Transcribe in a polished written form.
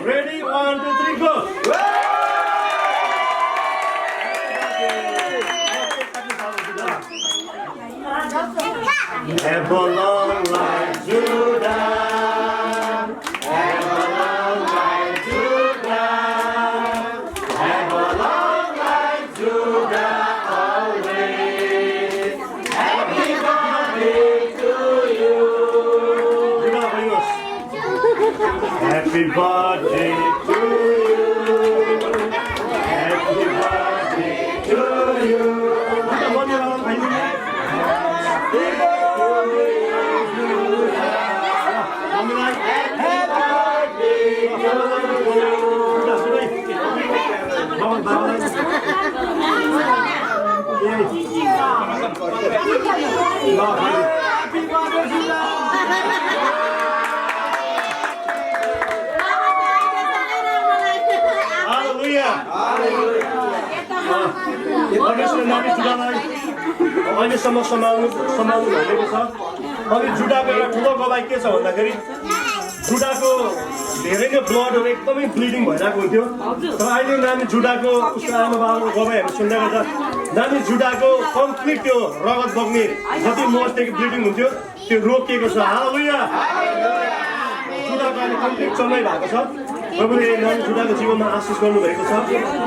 Ready? 1, 2, 3, go! Have a long life, Judah. Have a long life, Judah. Have a long life, Judah, always. Happy birthday to you. Happy birthday to you. Happy birthday to you. परमेश्वरले जुडालाई अहिलेसम्म सम्हाल्नु भनेको छ। अनि जुडाको एउटा ठुलो गवाई के छ भन्दाखेरि जुडाको धेरै नै ब्लडहरू एकदमै ब्लिडिङ भइरहेको हुन्थ्यो। तर अहिले नानी जुडाको उसको आमा बाबाको गवाईहरू सुन्दै गर्दा नानी जुडाको कम्प्लिट त्यो रगत बग्ने जति मोर्चेको ब्लिडिङ हुन्थ्यो त्यो रोकिएको छ। हालेलुया। जुडाको अहिले कम्प्लिट चल्नै भएको छ। प्रभुले नानी जुडाको जीवनमा आशिष गर्नुभएको छ।